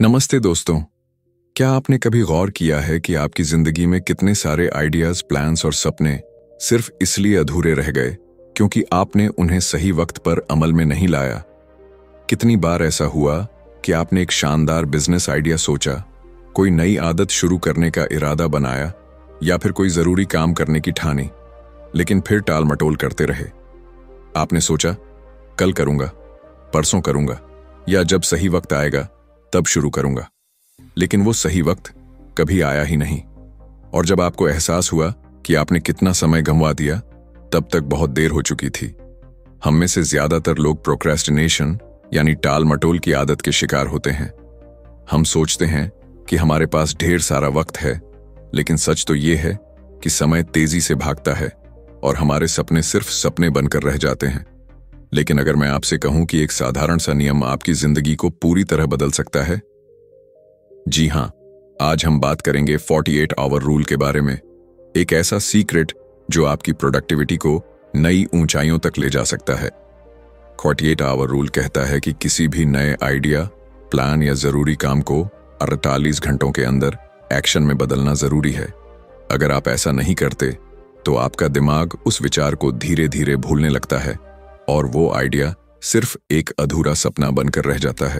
नमस्ते दोस्तों। क्या आपने कभी गौर किया है कि आपकी जिंदगी में कितने सारे आइडियाज, प्लान्स और सपने सिर्फ इसलिए अधूरे रह गए क्योंकि आपने उन्हें सही वक्त पर अमल में नहीं लाया? कितनी बार ऐसा हुआ कि आपने एक शानदार बिजनेस आइडिया सोचा, कोई नई आदत शुरू करने का इरादा बनाया या फिर कोई जरूरी काम करने की ठानी, लेकिन फिर टाल मटोल करते रहे। आपने सोचा कल करूंगा, परसों करूंगा या जब सही वक्त आएगा तब शुरू करूंगा, लेकिन वो सही वक्त कभी आया ही नहीं। और जब आपको एहसास हुआ कि आपने कितना समय गंवा दिया, तब तक बहुत देर हो चुकी थी। हम में से ज्यादातर लोग प्रोक्रेस्टिनेशन यानी टाल मटोल की आदत के शिकार होते हैं। हम सोचते हैं कि हमारे पास ढेर सारा वक्त है, लेकिन सच तो ये है कि समय तेजी से भागता है और हमारे सपने सिर्फ सपने बनकर रह जाते हैं। लेकिन अगर मैं आपसे कहूं कि एक साधारण सा नियम आपकी जिंदगी को पूरी तरह बदल सकता है? जी हां, आज हम बात करेंगे 48 आवर रूल के बारे में। एक ऐसा सीक्रेट जो आपकी प्रोडक्टिविटी को नई ऊंचाइयों तक ले जा सकता है। 48 आवर रूल कहता है कि किसी भी नए आइडिया, प्लान या जरूरी काम को 48 घंटों के अंदर एक्शन में बदलना जरूरी है। अगर आप ऐसा नहीं करते तो आपका दिमाग उस विचार को धीरे धीरे भूलने लगता है और वो आइडिया सिर्फ एक अधूरा सपना बनकर रह जाता है।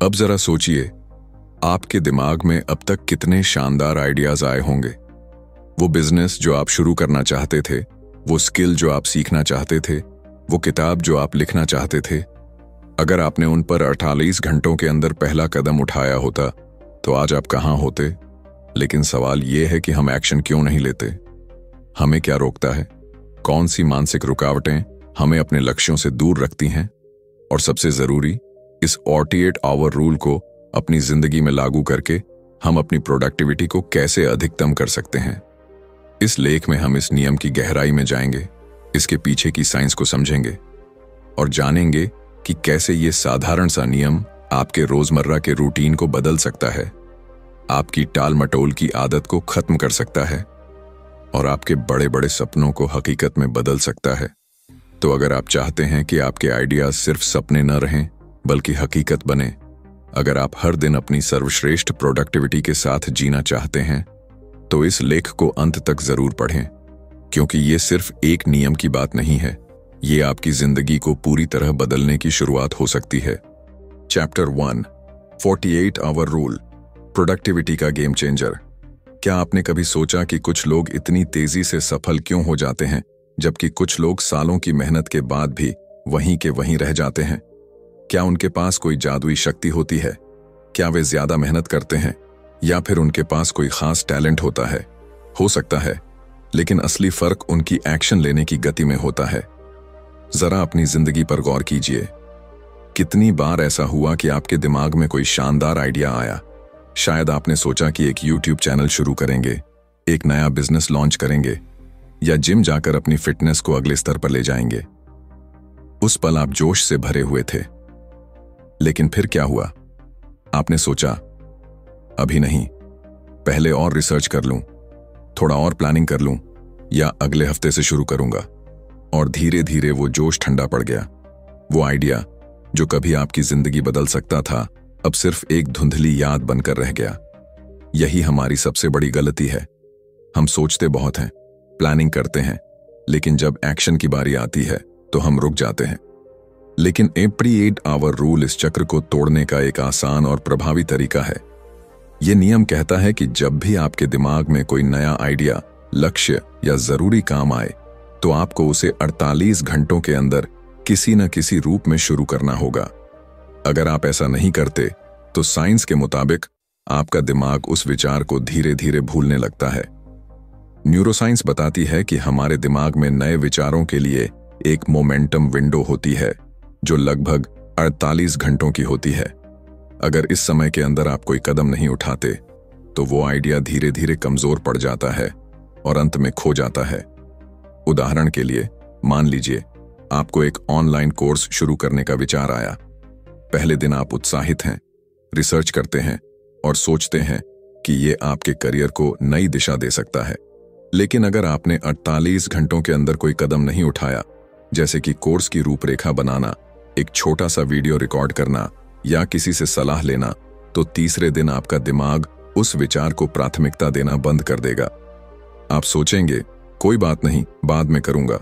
अब जरा सोचिए, आपके दिमाग में अब तक कितने शानदार आइडियाज आए होंगे। वो बिजनेस जो आप शुरू करना चाहते थे, वो स्किल जो आप सीखना चाहते थे, वो किताब जो आप लिखना चाहते थे। अगर आपने उन पर 48 घंटों के अंदर पहला कदम उठाया होता तो आज आप कहां होते? लेकिन सवाल ये है कि हम एक्शन क्यों नहीं लेते? हमें क्या रोकता है? कौन सी मानसिक रुकावटें हमें अपने लक्ष्यों से दूर रखती हैं? और सबसे जरूरी, इस 48 आवर रूल को अपनी जिंदगी में लागू करके हम अपनी प्रोडक्टिविटी को कैसे अधिकतम कर सकते हैं? इस लेख में हम इस नियम की गहराई में जाएंगे, इसके पीछे की साइंस को समझेंगे और जानेंगे कि कैसे ये साधारण सा नियम आपके रोजमर्रा के रूटीन को बदल सकता है, आपकी टाल मटोल की आदत को खत्म कर सकता है और आपके बड़े बड़े सपनों को हकीकत में बदल सकता है। तो अगर आप चाहते हैं कि आपके आइडियाज सिर्फ सपने न रहें बल्कि हकीकत बने, अगर आप हर दिन अपनी सर्वश्रेष्ठ प्रोडक्टिविटी के साथ जीना चाहते हैं, तो इस लेख को अंत तक जरूर पढ़ें, क्योंकि ये सिर्फ एक नियम की बात नहीं है, ये आपकी जिंदगी को पूरी तरह बदलने की शुरुआत हो सकती है। चैप्टर 1, 48 आवर रूल, प्रोडक्टिविटी का गेम चेंजर। क्या आपने कभी सोचा कि कुछ लोग इतनी तेजी से सफल क्यों हो जाते हैं, जबकि कुछ लोग सालों की मेहनत के बाद भी वहीं के वहीं रह जाते हैं? क्या उनके पास कोई जादुई शक्ति होती है? क्या वे ज्यादा मेहनत करते हैं या फिर उनके पास कोई खास टैलेंट होता है? हो सकता है, लेकिन असली फर्क उनकी एक्शन लेने की गति में होता है। जरा अपनी जिंदगी पर गौर कीजिए। कितनी बार ऐसा हुआ कि आपके दिमाग में कोई शानदार आइडिया आया? शायद आपने सोचा कि एक YouTube चैनल शुरू करेंगे, एक नया बिजनेस लॉन्च करेंगे या जिम जाकर अपनी फिटनेस को अगले स्तर पर ले जाएंगे। उस पल आप जोश से भरे हुए थे, लेकिन फिर क्या हुआ? आपने सोचा अभी नहीं, पहले और रिसर्च कर लूं, थोड़ा और प्लानिंग कर लूं या अगले हफ्ते से शुरू करूंगा। और धीरे धीरे वो जोश ठंडा पड़ गया। वो आइडिया जो कभी आपकी जिंदगी बदल सकता था, अब सिर्फ एक धुंधली याद बनकर रह गया। यही हमारी सबसे बड़ी गलती है। हम सोचते बहुत हैं, प्लानिंग करते हैं, लेकिन जब एक्शन की बारी आती है तो हम रुक जाते हैं। लेकिन 48 आवर रूल इस चक्र को तोड़ने का एक आसान और प्रभावी तरीका है। यह नियम कहता है कि जब भी आपके दिमाग में कोई नया आइडिया, लक्ष्य या जरूरी काम आए, तो आपको उसे 48 घंटों के अंदर किसी न किसी रूप में शुरू करना होगा। अगर आप ऐसा नहीं करते तो साइंस के मुताबिक आपका दिमाग उस विचार को धीरे धीरे भूलने लगता है। न्यूरोसाइंस बताती है कि हमारे दिमाग में नए विचारों के लिए एक मोमेंटम विंडो होती है जो लगभग 48 घंटों की होती है। अगर इस समय के अंदर आप कोई कदम नहीं उठाते तो वो आइडिया धीरे धीरे कमजोर पड़ जाता है और अंत में खो जाता है। उदाहरण के लिए, मान लीजिए आपको एक ऑनलाइन कोर्स शुरू करने का विचार आया। पहले दिन आप उत्साहित हैं, रिसर्च करते हैं और सोचते हैं कि ये आपके करियर को नई दिशा दे सकता है। लेकिन अगर आपने 48 घंटों के अंदर कोई कदम नहीं उठाया, जैसे कि कोर्स की रूपरेखा बनाना, एक छोटा सा वीडियो रिकॉर्ड करना या किसी से सलाह लेना, तो तीसरे दिन आपका दिमाग उस विचार को प्राथमिकता देना बंद कर देगा। आप सोचेंगे कोई बात नहीं, बाद में करूंगा,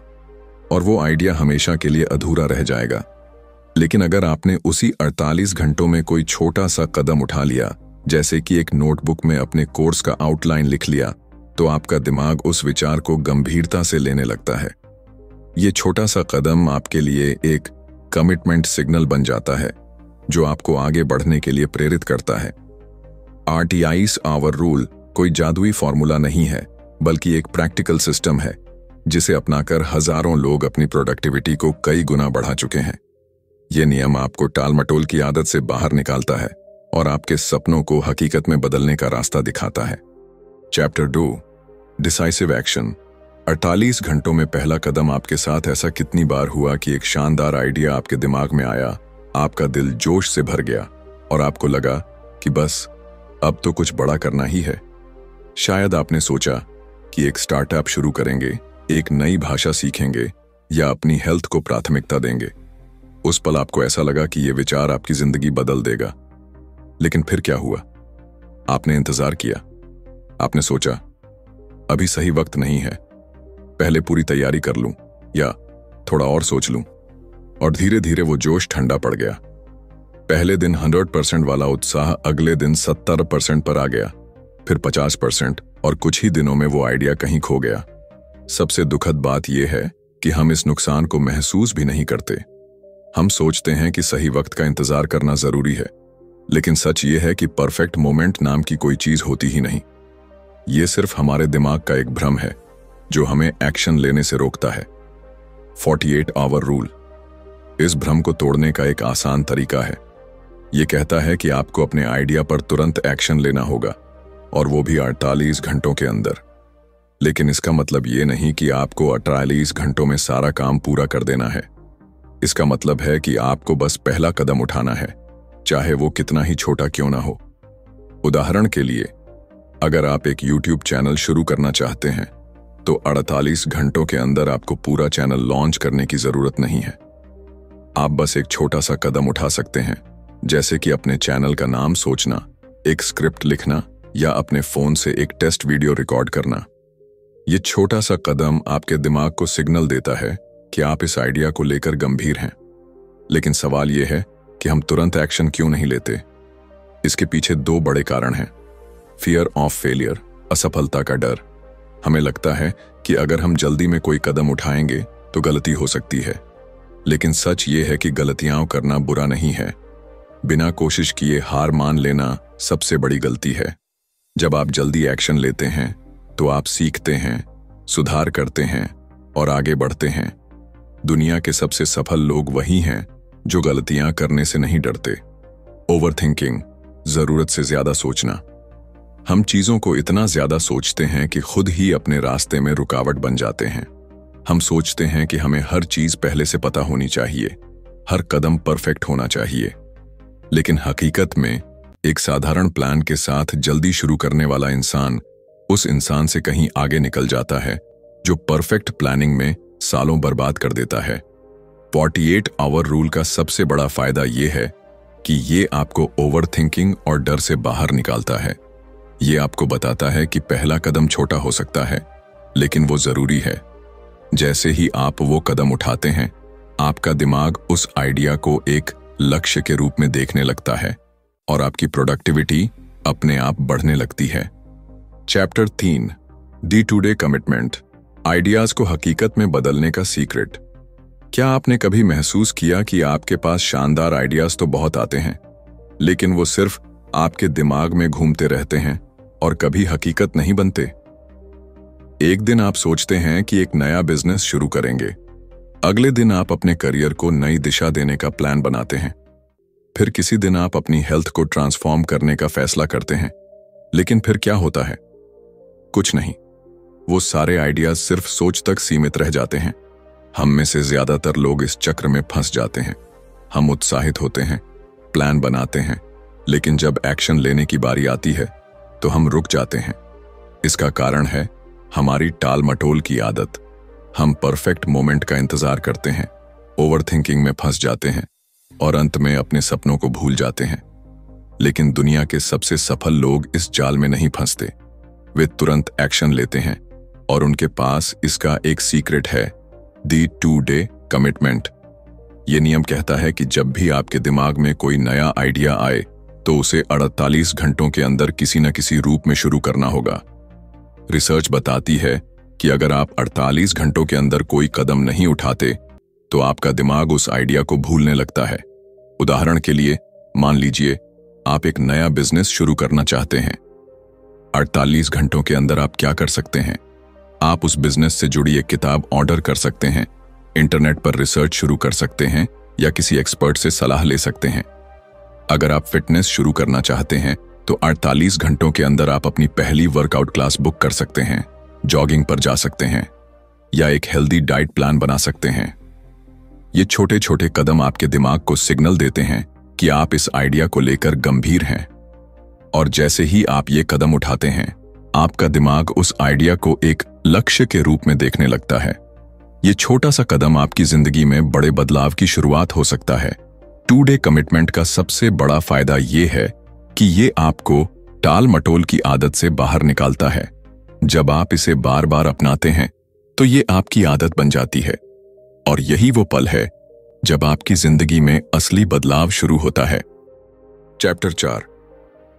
और वो आइडिया हमेशा के लिए अधूरा रह जाएगा। लेकिन अगर आपने उसी 48 घंटों में कोई छोटा सा कदम उठा लिया, जैसे कि एक नोटबुक में अपने कोर्स का आउटलाइन लिख लिया, तो आपका दिमाग उस विचार को गंभीरता से लेने लगता है। ये छोटा सा कदम आपके लिए एक कमिटमेंट सिग्नल बन जाता है, जो आपको आगे बढ़ने के लिए प्रेरित करता है। 48 आवर रूल कोई जादुई फॉर्मूला नहीं है, बल्कि एक प्रैक्टिकल सिस्टम है जिसे अपनाकर हजारों लोग अपनी प्रोडक्टिविटी को कई गुना बढ़ा चुके हैं। यह नियम आपको टालमटोल की आदत से बाहर निकालता है और आपके सपनों को हकीकत में बदलने का रास्ता दिखाता है। Chapter 2, decisive action. 48 घंटों में पहला कदम आपके साथ ऐसा कितनी बार हुआ कि एक शानदार आइडिया आपके दिमाग में आया, आपका दिल जोश से भर गया और आपको लगा कि बस अब तो कुछ बड़ा करना ही है। शायद आपने सोचा कि एक स्टार्टअप शुरू करेंगे, एक नई भाषा सीखेंगे या अपनी हेल्थ को प्राथमिकता देंगे। उस पल आपको ऐसा लगा कि यह विचार आपकी जिंदगी बदल देगा। लेकिन फिर क्या हुआ? आपने इंतजार किया। आपने सोचा अभी सही वक्त नहीं है, पहले पूरी तैयारी कर लूं या थोड़ा और सोच लूं। और धीरे धीरे वो जोश ठंडा पड़ गया। पहले दिन 100% वाला उत्साह अगले दिन 70% पर आ गया, फिर 50%, और कुछ ही दिनों में वो आइडिया कहीं खो गया। सबसे दुखद बात यह है कि हम इस नुकसान को महसूस भी नहीं करते। हम सोचते हैं कि सही वक्त का इंतजार करना जरूरी है, लेकिन सच ये है कि परफेक्ट मोमेंट नाम की कोई चीज होती ही नहीं। ये सिर्फ हमारे दिमाग का एक भ्रम है जो हमें एक्शन लेने से रोकता है। 48 आवर रूल इस भ्रम को तोड़ने का एक आसान तरीका है। ये कहता है कि आपको अपने आइडिया पर तुरंत एक्शन लेना होगा, और वो भी 48 घंटों के अंदर। लेकिन इसका मतलब ये नहीं कि आपको 48 घंटों में सारा काम पूरा कर देना है। इसका मतलब है कि आपको बस पहला कदम उठाना है, चाहे वो कितना ही छोटा क्यों ना हो। उदाहरण के लिए, अगर आप एक YouTube चैनल शुरू करना चाहते हैं, तो 48 घंटों के अंदर आपको पूरा चैनल लॉन्च करने की जरूरत नहीं है। आप बस एक छोटा सा कदम उठा सकते हैं, जैसे कि अपने चैनल का नाम सोचना, एक स्क्रिप्ट लिखना या अपने फोन से एक टेस्ट वीडियो रिकॉर्ड करना। ये छोटा सा कदम आपके दिमाग को सिग्नल देता है कि आप इस आइडिया को लेकर गंभीर हैं। लेकिन सवाल यह है कि हम तुरंत एक्शन क्यों नहीं लेते? इसके पीछे 2 बड़े कारण हैं। फियर ऑफ फेलियर, असफलता का डर। हमें लगता है कि अगर हम जल्दी में कोई कदम उठाएंगे तो गलती हो सकती है। लेकिन सच ये है कि गलतियां करना बुरा नहीं है। बिना कोशिश किए हार मान लेना सबसे बड़ी गलती है। जब आप जल्दी एक्शन लेते हैं तो आप सीखते हैं, सुधार करते हैं और आगे बढ़ते हैं। दुनिया के सबसे सफल लोग वही हैं जो गलतियां करने से नहीं डरते। ओवरथिंकिंग, जरूरत से ज्यादा सोचना। हम चीजों को इतना ज्यादा सोचते हैं कि खुद ही अपने रास्ते में रुकावट बन जाते हैं। हम सोचते हैं कि हमें हर चीज पहले से पता होनी चाहिए, हर कदम परफेक्ट होना चाहिए। लेकिन हकीकत में एक साधारण प्लान के साथ जल्दी शुरू करने वाला इंसान उस इंसान से कहीं आगे निकल जाता है जो परफेक्ट प्लानिंग में सालों बर्बाद कर देता है। 48 आवर रूल का सबसे बड़ा फायदा यह है कि ये आपको ओवरथिंकिंग और डर से बाहर निकालता है। ये आपको बताता है कि पहला कदम छोटा हो सकता है, लेकिन वो जरूरी है। जैसे ही आप वो कदम उठाते हैं, आपका दिमाग उस आइडिया को एक लक्ष्य के रूप में देखने लगता है और आपकी प्रोडक्टिविटी अपने आप बढ़ने लगती है। Chapter 3, day to day commitment. Ideas को हकीकत में बदलने का सीक्रेट। क्या आपने कभी महसूस किया कि आपके पास शानदार आइडियाज तो बहुत आते हैं, लेकिन वो सिर्फ आपके दिमाग में घूमते रहते हैं और कभी हकीकत नहीं बनते? एक दिन आप सोचते हैं कि एक नया बिजनेस शुरू करेंगे। अगले दिन आप अपने करियर को नई दिशा देने का प्लान बनाते हैं। फिर किसी दिन आप अपनी हेल्थ को ट्रांसफॉर्म करने का फैसला करते हैं। लेकिन फिर क्या होता है? कुछ नहीं। वो सारे आइडियाज सिर्फ सोच तक सीमित रह जाते हैं। हम में से ज्यादातर लोग इस चक्र में फंस जाते हैं। हम उत्साहित होते हैं, प्लान बनाते हैं, लेकिन जब एक्शन लेने की बारी आती है तो हम रुक जाते हैं। इसका कारण है हमारी टाल मटोल की आदत। हम परफेक्ट मोमेंट का इंतजार करते हैं, ओवरथिंकिंग में फंस जाते हैं और अंत में अपने सपनों को भूल जाते हैं। लेकिन दुनिया के सबसे सफल लोग इस जाल में नहीं फंसते। वे तुरंत एक्शन लेते हैं और उनके पास इसका एक सीक्रेट है, दी 2-day कमिटमेंट। ये नियम कहता है कि जब भी आपके दिमाग में कोई नया आइडिया आए तो उसे 48 घंटों के अंदर किसी न किसी रूप में शुरू करना होगा। रिसर्च बताती है कि अगर आप 48 घंटों के अंदर कोई कदम नहीं उठाते तो आपका दिमाग उस आइडिया को भूलने लगता है। उदाहरण के लिए, मान लीजिए आप एक नया बिजनेस शुरू करना चाहते हैं। 48 घंटों के अंदर आप क्या कर सकते हैं? आप उस बिजनेस से जुड़ी एक किताब ऑर्डर कर सकते हैं, इंटरनेट पर रिसर्च शुरू कर सकते हैं या किसी एक्सपर्ट से सलाह ले सकते हैं। अगर आप फिटनेस शुरू करना चाहते हैं तो 48 घंटों के अंदर आप अपनी पहली वर्कआउट क्लास बुक कर सकते हैं, जॉगिंग पर जा सकते हैं या एक हेल्दी डाइट प्लान बना सकते हैं। ये छोटे छोटे कदम आपके दिमाग को सिग्नल देते हैं कि आप इस आइडिया को लेकर गंभीर हैं, और जैसे ही आप ये कदम उठाते हैं आपका दिमाग उस आइडिया को एक लक्ष्य के रूप में देखने लगता है। ये छोटा सा कदम आपकी जिंदगी में बड़े बदलाव की शुरुआत हो सकता है। 2-day कमिटमेंट का सबसे बड़ा फायदा ये है कि ये आपको टाल मटोल की आदत से बाहर निकालता है। जब आप इसे बार बार अपनाते हैं तो ये आपकी आदत बन जाती है, और यही वो पल है जब आपकी जिंदगी में असली बदलाव शुरू होता है। चैप्टर 4,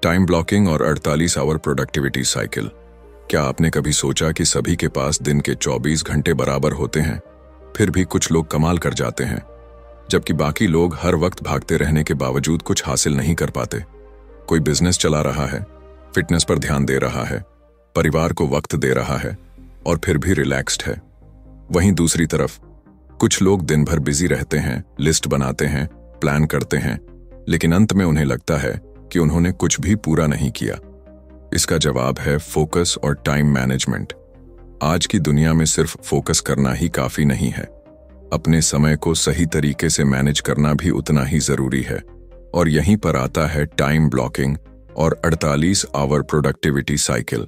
टाइम ब्लॉकिंग और 48 आवर प्रोडक्टिविटी साइकिल। क्या आपने कभी सोचा कि सभी के पास दिन के 24 घंटे बराबर होते हैं, फिर भी कुछ लोग कमाल कर जाते हैं, जबकि बाकी लोग हर वक्त भागते रहने के बावजूद कुछ हासिल नहीं कर पाते? कोई बिजनेस चला रहा है, फिटनेस पर ध्यान दे रहा है, परिवार को वक्त दे रहा है और फिर भी रिलैक्स्ड है। वहीं दूसरी तरफ कुछ लोग दिन भर बिजी रहते हैं, लिस्ट बनाते हैं, प्लान करते हैं, लेकिन अंत में उन्हें लगता है कि उन्होंने कुछ भी पूरा नहीं किया। इसका जवाब है फोकस और टाइम मैनेजमेंट। आज की दुनिया में सिर्फ फोकस करना ही काफी नहीं है, अपने समय को सही तरीके से मैनेज करना भी उतना ही जरूरी है। और यहीं पर आता है टाइम ब्लॉकिंग और 48 hour productivity cycle.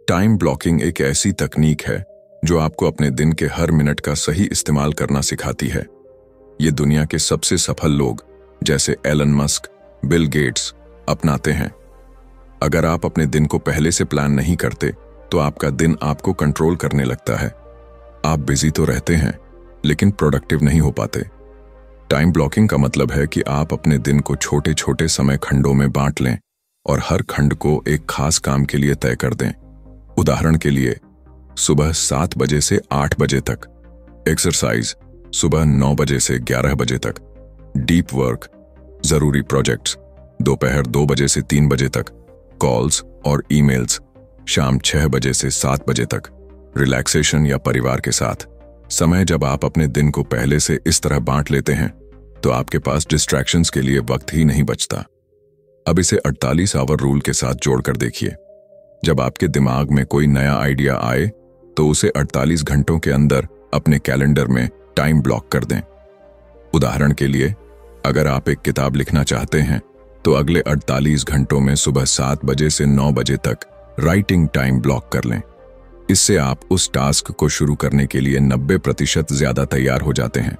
Time blocking एक ऐसी तकनीक है जो आपको अपने दिन के हर मिनट का सही इस्तेमाल करना सिखाती है। ये दुनिया के सबसे सफल लोग जैसे एलन मस्क, बिल गेट्स अपनाते हैं। अगर आप अपने दिन को पहले से प्लान नहीं करते तो आपका दिन आपको कंट्रोल करने लगता है। आप बिजी तो रहते हैं लेकिन प्रोडक्टिव नहीं हो पाते। टाइम ब्लॉकिंग का मतलब है कि आप अपने दिन को छोटे छोटे समय खंडों में बांट लें और हर खंड को एक खास काम के लिए तय कर दें। उदाहरण के लिए, सुबह 7 बजे से 8 बजे तक एक्सरसाइज, सुबह 9 बजे से 11 बजे तक डीप वर्क, जरूरी प्रोजेक्ट्स, दोपहर 2 बजे से 3 बजे तक कॉल्स और ईमेल्स, शाम 6 बजे से 7 बजे तक रिलैक्सेशन या परिवार के साथ समय। जब आप अपने दिन को पहले से इस तरह बांट लेते हैं तो आपके पास डिस्ट्रैक्शंस के लिए वक्त ही नहीं बचता। अब इसे 48 आवर रूल के साथ जोड़कर देखिए। जब आपके दिमाग में कोई नया आइडिया आए तो उसे 48 घंटों के अंदर अपने कैलेंडर में टाइम ब्लॉक कर दें। उदाहरण के लिए, अगर आप एक किताब लिखना चाहते हैं तो अगले 48 घंटों में सुबह 7 बजे से 9 बजे तक राइटिंग टाइम ब्लॉक कर लें। इससे आप उस टास्क को शुरू करने के लिए 90% ज्यादा तैयार हो जाते हैं।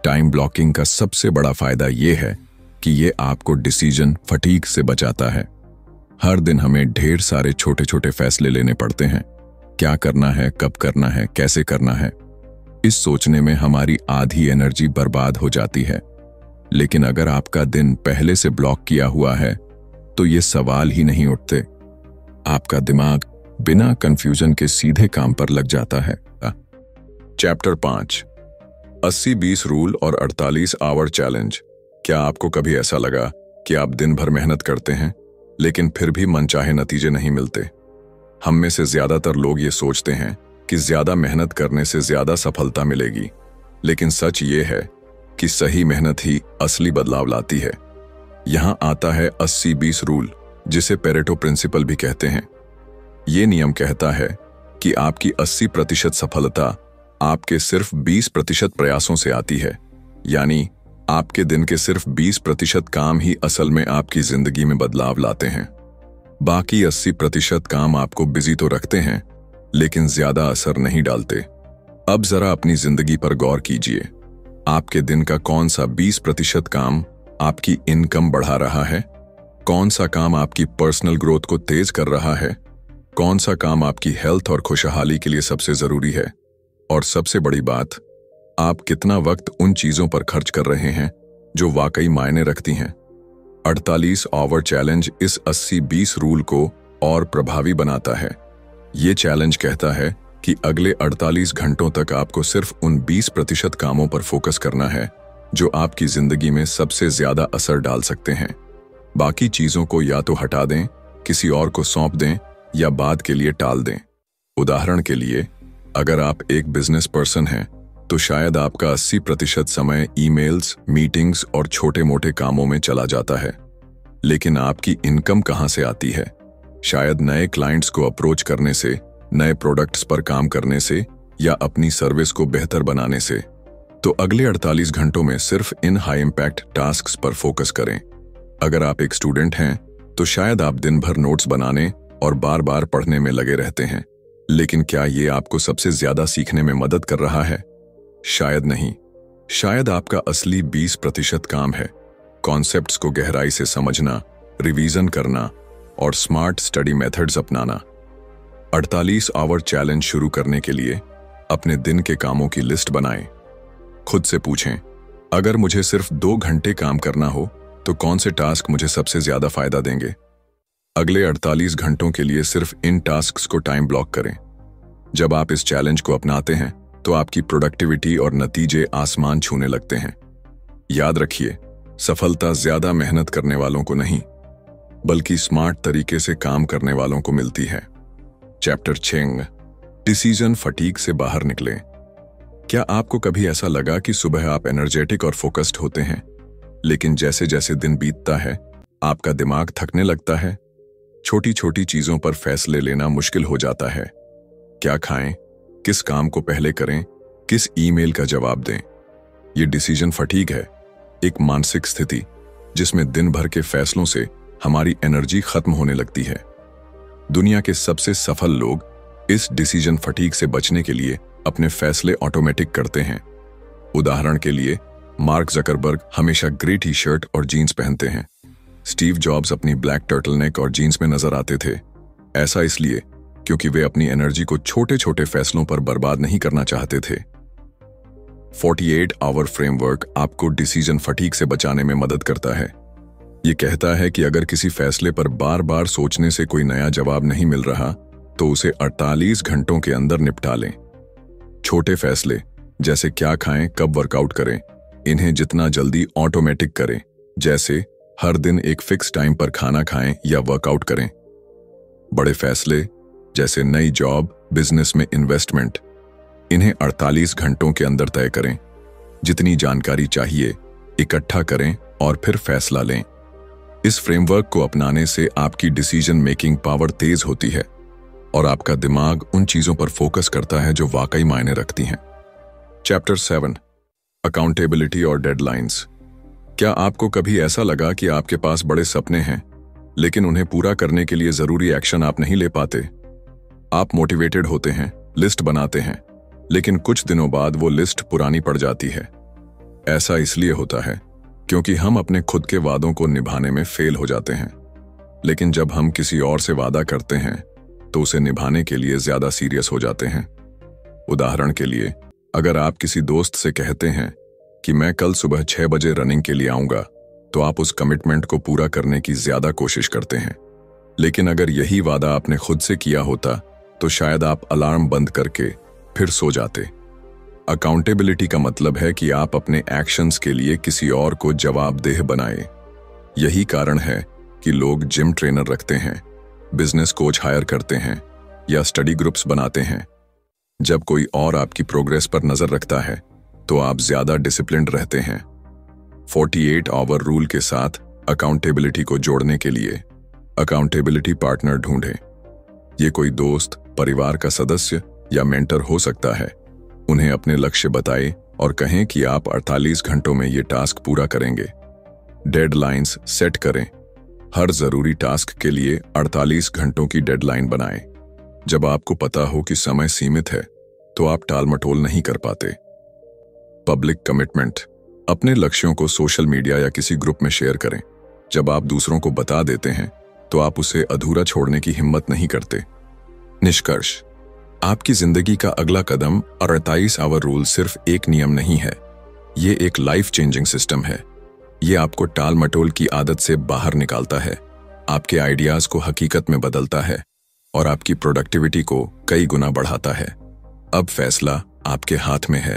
टाइम ब्लॉकिंग का सबसे बड़ा फायदा यह है कि यह आपको डिसीजन फटीग से बचाता है। हर दिन हमें ढेर सारे छोटे छोटे फैसले लेने पड़ते हैं। क्या करना है, कब करना है, कैसे करना है, इस सोचने में हमारी आधी एनर्जी बर्बाद हो जाती है। लेकिन अगर आपका दिन पहले से ब्लॉक किया हुआ है तो ये सवाल ही नहीं उठते। आपका दिमाग बिना कंफ्यूजन के सीधे काम पर लग जाता है। चैप्टर 5, 80-20 रूल और 48 आवर चैलेंज। क्या आपको कभी ऐसा लगा कि आप दिन भर मेहनत करते हैं लेकिन फिर भी मनचाहे नतीजे नहीं मिलते? हम में से ज्यादातर लोग ये सोचते हैं कि ज्यादा मेहनत करने से ज्यादा सफलता मिलेगी, लेकिन सच ये है कि सही मेहनत ही असली बदलाव लाती है। यहां आता है 80-20 रूल, जिसे पेरेटो प्रिंसिपल भी कहते हैं। ये नियम कहता है कि आपकी 80% सफलता आपके सिर्फ 20% प्रयासों से आती है। यानी आपके दिन के सिर्फ 20% काम ही असल में आपकी जिंदगी में बदलाव लाते हैं। बाकी 80% काम आपको बिजी तो रखते हैं लेकिन ज्यादा असर नहीं डालते। अब जरा अपनी जिंदगी पर गौर कीजिए। आपके दिन का कौन सा 20% काम आपकी इनकम बढ़ा रहा है? कौन सा काम आपकी पर्सनल ग्रोथ को तेज कर रहा है, कौन सा काम आपकी हेल्थ और खुशहाली के लिए सबसे जरूरी है, और सबसे बड़ी बात, आप कितना वक्त उन चीजों पर खर्च कर रहे हैं जो वाकई मायने रखती हैं। 48 आवर चैलेंज इस 80-20 रूल को और प्रभावी बनाता है। ये चैलेंज कहता है कि अगले 48 घंटों तक आपको सिर्फ उन 20% कामों पर फोकस करना है जो आपकी जिंदगी में सबसे ज्यादा असर डाल सकते हैं। बाकी चीजों को या तो हटा दें, किसी और को सौंप दें या बाद के लिए टाल दें। उदाहरण के लिए, अगर आप एक बिजनेस पर्सन हैं तो शायद आपका 80% समय ईमेल्स, मीटिंग्स और छोटे मोटे कामों में चला जाता है। लेकिन आपकी इनकम कहां से आती है? शायद नए क्लाइंट्स को अप्रोच करने से, नए प्रोडक्ट्स पर काम करने से या अपनी सर्विस को बेहतर बनाने से। तो अगले 48 घंटों में सिर्फ इन हाई इम्पैक्ट टास्क्स पर फोकस करें। अगर आप एक स्टूडेंट हैं तो शायद आप दिन भर नोट्स बनाने और बार बार पढ़ने में लगे रहते हैं, लेकिन क्या ये आपको सबसे ज्यादा सीखने में मदद कर रहा है? शायद नहीं। शायद आपका असली 20% काम है कॉन्सेप्ट्स को गहराई से समझना, रिवीजन करना और स्मार्ट स्टडी मेथड्स अपनाना। 48 आवर चैलेंज शुरू करने के लिए अपने दिन के कामों की लिस्ट बनाएं। खुद से पूछें, अगर मुझे सिर्फ 2 घंटे काम करना हो तो कौन से टास्क मुझे सबसे ज्यादा फायदा देंगे? अगले 48 घंटों के लिए सिर्फ इन टास्क्स को टाइम ब्लॉक करें। जब आप इस चैलेंज को अपनाते हैं तो आपकी प्रोडक्टिविटी और नतीजे आसमान छूने लगते हैं। याद रखिए, सफलता ज्यादा मेहनत करने वालों को नहीं, बल्कि स्मार्ट तरीके से काम करने वालों को मिलती है। चैप्टर 6, डिसीजन फटीग से बाहर निकलें। क्या आपको कभी ऐसा लगा कि सुबह आप एनर्जेटिक और फोकस्ड होते हैं, लेकिन जैसे जैसे दिन बीतता है आपका दिमाग थकने लगता है? छोटी छोटी चीजों पर फैसले लेना मुश्किल हो जाता है। क्या खाएं, किस काम को पहले करें, किस ईमेल का जवाब दें? ये डिसीजन फटीग है, एक मानसिक स्थिति जिसमें दिन भर के फैसलों से हमारी एनर्जी खत्म होने लगती है। दुनिया के सबसे सफल लोग इस डिसीजन फटीग से बचने के लिए अपने फैसले ऑटोमेटिक करते हैं। उदाहरण के लिए, मार्क जकरबर्ग हमेशा ग्रे टी शर्ट और जीन्स पहनते हैं। स्टीव जॉब्स अपनी ब्लैक टर्टलनेक और जीन्स में नजर आते थे। ऐसा इसलिए क्योंकि वे अपनी एनर्जी को छोटे छोटे फैसलों पर बर्बाद नहीं करना चाहते थे। 48 आवर फ्रेमवर्क आपको डिसीजन फटीग से बचाने में मदद करता है। ये कहता है कि अगर किसी फैसले पर बार बार सोचने से कोई नया जवाब नहीं मिल रहा तो उसे 48 घंटों के अंदर निपटा लें। छोटे फैसले जैसे क्या खाएं, कब वर्कआउट करें, इन्हें जितना जल्दी ऑटोमेटिक करें, जैसे हर दिन एक फिक्स टाइम पर खाना खाएं या वर्कआउट करें। बड़े फैसले जैसे नई जॉब, बिजनेस में इन्वेस्टमेंट, इन्हें 48 घंटों के अंदर तय करें। जितनी जानकारी चाहिए इकट्ठा करें और फिर फैसला लें। इस फ्रेमवर्क को अपनाने से आपकी डिसीजन मेकिंग पावर तेज होती है और आपका दिमाग उन चीजों पर फोकस करता है जो वाकई मायने रखती हैं। चैप्टर 7, अकाउंटेबिलिटी और डेडलाइंस। क्या आपको कभी ऐसा लगा कि आपके पास बड़े सपने हैं, लेकिन उन्हें पूरा करने के लिए जरूरी एक्शन आप नहीं ले पाते? आप मोटिवेटेड होते हैं, लिस्ट बनाते हैं, लेकिन कुछ दिनों बाद वो लिस्ट पुरानी पड़ जाती है। ऐसा इसलिए होता है क्योंकि हम अपने खुद के वादों को निभाने में फेल हो जाते हैं। लेकिन जब हम किसी और से वादा करते हैं तो उसे निभाने के लिए ज्यादा सीरियस हो जाते हैं। उदाहरण के लिए, अगर आप किसी दोस्त से कहते हैं कि मैं कल सुबह 6 बजे रनिंग के लिए आऊंगा, तो आप उस कमिटमेंट को पूरा करने की ज्यादा कोशिश करते हैं। लेकिन अगर यही वादा आपने खुद से किया होता तो शायद आप अलार्म बंद करके फिर सो जाते। अकाउंटेबिलिटी का मतलब है कि आप अपने एक्शंस के लिए किसी और को जवाबदेह बनाएं। यही कारण है कि लोग जिम ट्रेनर रखते हैं, बिजनेस कोच हायर करते हैं या स्टडी ग्रुप्स बनाते हैं। जब कोई और आपकी प्रोग्रेस पर नजर रखता है तो आप ज्यादा डिसिप्लिन्ड रहते हैं। 48 आवर रूल के साथ अकाउंटेबिलिटी को जोड़ने के लिए अकाउंटेबिलिटी पार्टनर ढूंढें। ये कोई दोस्त, परिवार का सदस्य या मेंटर हो सकता है। उन्हें अपने लक्ष्य बताएं और कहें कि आप 48 घंटों में ये टास्क पूरा करेंगे। डेडलाइंस सेट करें। हर जरूरी टास्क के लिए 48 घंटों की डेडलाइन बनाएं। जब आपको पता हो कि समय सीमित है तो आप टालमटोल नहीं कर पाते। Public commitment. अपने लक्ष्यों को सोशल मीडिया या किसी ग्रुप में शेयर करें। जब आप दूसरों को बता देते हैं तो आप उसे अधूरा छोड़ने की हिम्मत नहीं करते। निष्कर्ष, आपकी जिंदगी का अगला कदम 48 आवर रूल सिर्फ एक नियम नहीं है, ये एक लाइफ चेंजिंग सिस्टम है। ये आपको टाल मटोल की आदत से बाहर निकालता है, आपके आइडियाज को हकीकत में बदलता है और आपकी प्रोडक्टिविटी को कई गुना बढ़ाता है। अब फैसला आपके हाथ में है।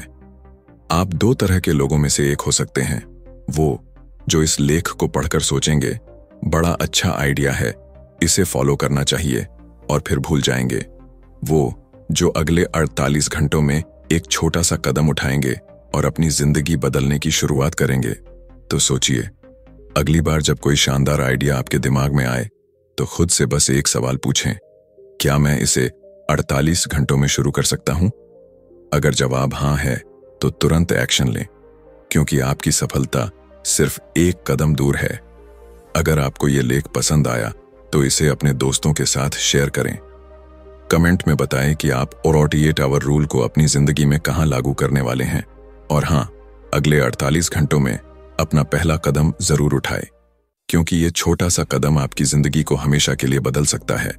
आप दो तरह के लोगों में से एक हो सकते हैं, वो जो इस लेख को पढ़कर सोचेंगे बड़ा अच्छा आइडिया है, इसे फॉलो करना चाहिए, और फिर भूल जाएंगे। वो जो अगले 48 घंटों में एक छोटा सा कदम उठाएंगे और अपनी जिंदगी बदलने की शुरुआत करेंगे। तो सोचिए, अगली बार जब कोई शानदार आइडिया आपके दिमाग में आए तो खुद से बस एक सवाल पूछें, क्या मैं इसे 48 घंटों में शुरू कर सकता हूं? अगर जवाब हाँ है तो तुरंत एक्शन लें, क्योंकि आपकी सफलता सिर्फ एक कदम दूर है। अगर आपको ये लेख पसंद आया तो इसे अपने दोस्तों के साथ शेयर करें। कमेंट में बताएं कि आप 48 आवर रूल को अपनी जिंदगी में कहां लागू करने वाले हैं। और हां, अगले 48 घंटों में अपना पहला कदम जरूर उठाएं, क्योंकि ये छोटा सा कदम आपकी जिंदगी को हमेशा के लिए बदल सकता है।